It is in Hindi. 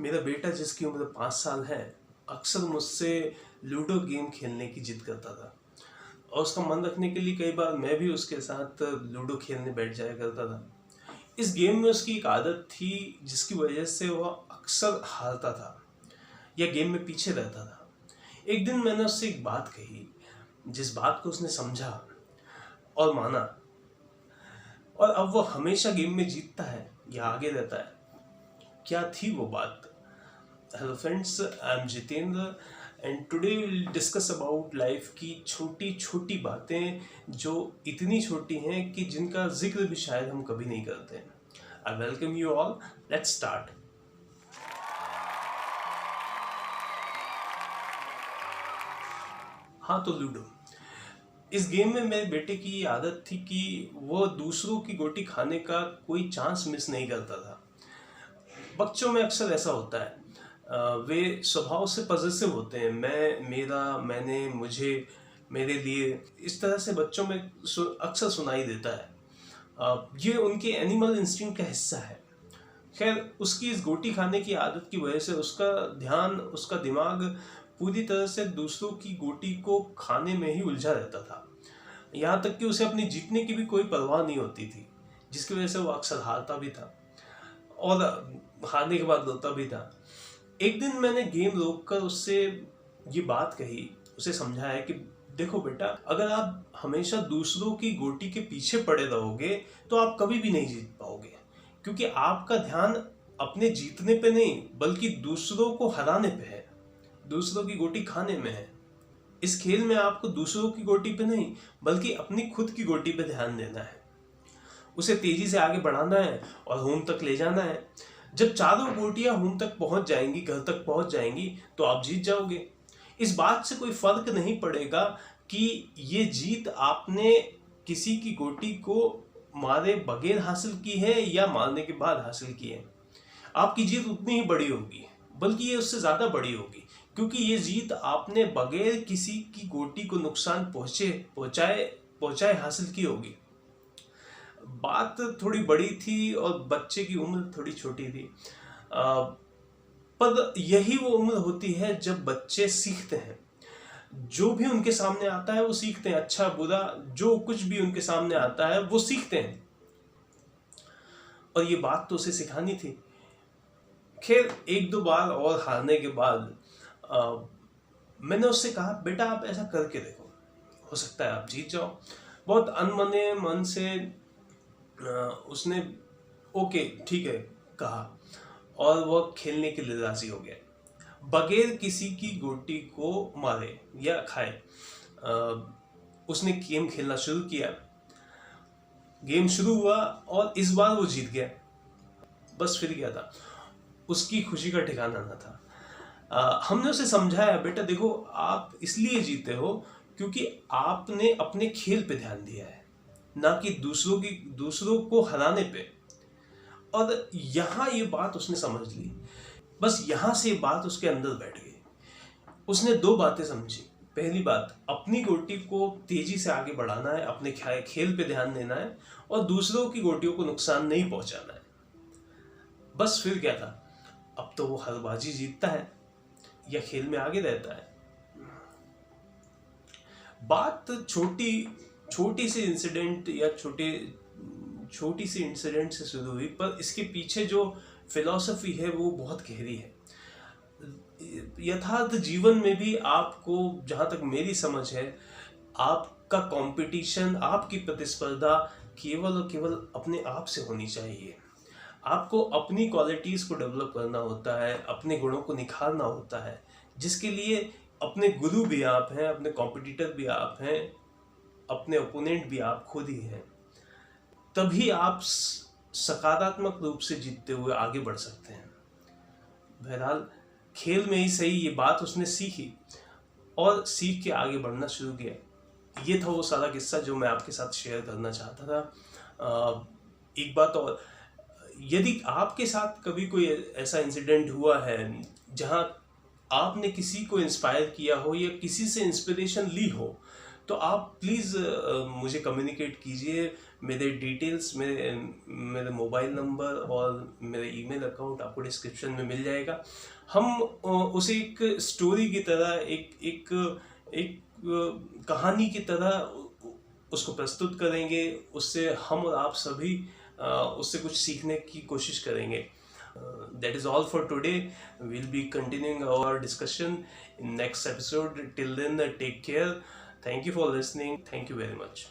मेरा बेटा जिसकी उम्र 5 साल है अक्सर मुझसे लूडो गेम खेलने की जिद करता था और उसका मन रखने के लिए कई बार मैं भी उसके साथ लूडो खेलने बैठ जाया करता था। इस गेम में उसकी एक आदत थी जिसकी वजह से वह अक्सर हारता था या गेम में पीछे रहता था। एक दिन मैंने उससे एक बात कही जिस बात को उसने समझा और माना और अब वो हमेशा गेम में जीतता है या आगे रहता है। क्या थी वो बात? Hello friends, I am Jitendra and today will discuss about life की छोटी छोटी बातें जो इतनी छोटी हैं कि जिनका जिक्र भी शायद हम कभी नहीं करते। I welcome you all, let's start. हाँ, तो लूडो। इस गेम में मेरे बेटे की ये आदत थी कि वो दूसरों की गोटी खाने का कोई चांस मिस नहीं करता था। बच्चों में अक्सर ऐसा होता है, वे स्वभाव से पॉजिटिव होते हैं। मैं, मेरा, मैंने, मुझे, मेरे लिए, इस तरह से बच्चों में अक्सर सुनाई देता है। ये उनके एनिमल इंस्टिंक्ट का हिस्सा है। खैर, उसकी इस गोटी खाने की आदत की वजह से उसका ध्यान, उसका दिमाग पूरी तरह से दूसरों की गोटी को खाने में ही उलझा रहता था। यहाँ तक कि उसे अपनी जीतने की भी कोई परवाह नहीं होती थी, जिसकी वजह से वो अक्सर हारता भी था और हारने के बाद रोता भी था। एक दिन मैंने गेम रोककर उससे ये बात कही, उसे समझाया कि देखो बेटा, अगर आप हमेशा दूसरों की गोटी के पीछे पड़े रहोगे तो आप कभी भी नहीं जीत पाओगे, क्योंकि आपका ध्यान अपने जीतने पे नहीं बल्कि दूसरों को हराने पे है, दूसरों की गोटी खाने में है। इस खेल में आपको दूसरों की गोटी पे नहीं बल्कि अपनी खुद की गोटी पे ध्यान देना है, उसे तेजी से आगे बढ़ाना है और होम तक ले जाना है। जब चारों गोटियां होम तक पहुंच जाएंगी, घर तक पहुंच जाएंगी, तो आप जीत जाओगे। इस बात से कोई फर्क नहीं पड़ेगा कि ये जीत आपने किसी की गोटी को मारे बगैर हासिल की है या मारने के बाद हासिल की है। आपकी जीत उतनी ही बड़ी होगी, बल्कि ये उससे ज्यादा बड़ी होगी, क्योंकि ये जीत आपने बगैर किसी की गोटी को नुकसान पहुंचाए हासिल की होगी। बात थोड़ी बड़ी थी और बच्चे की उम्र थोड़ी छोटी थी, पर यही वो उम्र होती है जब बच्चे सीखते हैं। जो भी उनके सामने आता है वो सीखते हैं, अच्छा बुरा जो कुछ भी उनके सामने आता है वो सीखते हैं, और ये बात तो उसे सिखानी थी। खैर, एक दो बार और हारने के बाद मैंने उससे कहा, बेटा आप ऐसा करके देखो, हो सकता है आप जीत जाओ। बहुत अनमने मन से उसने ओके ठीक है कहा और वह खेलने के लिए राजी हो गया बगैर किसी की गोटी को मारे या खाए। उसने गेम खेलना शुरू किया, गेम शुरू हुआ और इस बार वो जीत गया। बस फिर क्या था, उसकी खुशी का ठिकाना न था। हमने उसे समझाया, बेटा देखो, आप इसलिए जीते हो क्योंकि आपने अपने खेल पे ध्यान दिया है, ना कि दूसरों को हराने पे। और यहाँ ये बात उसने समझ ली, बस यहाँ से बात उसके अंदर बैठ गई। उसने दो बातें समझी। पहली बात, अपनी गोटी को तेजी से आगे बढ़ाना है, अपने खेल पे ध्यान देना है और दूसरों की गोटियों को नुकसान नहीं पहुंचाना है। बस फिर क्या था, अब तो वो हर बाजी जीतता है या खेल में आगे रहता है। बात छोटी सी इंसिडेंट या छोटी सी इंसिडेंट से शुरू हुई, पर इसके पीछे जो फिलॉसफी है वो बहुत गहरी है। यथार्थ जीवन में भी आपको, जहां तक मेरी समझ है, आपका कंपटीशन, आपकी प्रतिस्पर्धा केवल और केवल अपने आप से होनी चाहिए। आपको अपनी क्वालिटीज को डेवलप करना होता है, अपने गुणों को निखारना होता है, जिसके लिए अपने गुरु भी आप हैं, अपने कॉम्पिटिटर भी आप हैं, अपने ओपोनेंट भी आप खुद ही हैं। तभी आप सकारात्मक रूप से जीतते हुए आगे बढ़ सकते हैं। बहरहाल, खेल में ही सही ये बात उसने सीखी और सीख के आगे बढ़ना शुरू किया। ये था वो सारा किस्सा जो मैं आपके साथ शेयर करना चाहता था। एक बात और, यदि आपके साथ कभी कोई ऐसा इंसिडेंट हुआ है जहां आपने किसी को इंस्पायर किया हो या किसी से इंस्पिरेशन ली हो, तो आप प्लीज़ मुझे कम्युनिकेट कीजिए। मेरे डिटेल्स, मेरे मोबाइल नंबर और मेरे ईमेल अकाउंट आपको डिस्क्रिप्शन में मिल जाएगा। हम उसे एक स्टोरी की तरह, एक कहानी की तरह उसको प्रस्तुत करेंगे। उससे हम और आप सभी उससे कुछ सीखने की कोशिश करेंगे। That is all for today. We'll be continuing our discussion in next episode. Till then, take care. Thank you for listening. Thank you very much.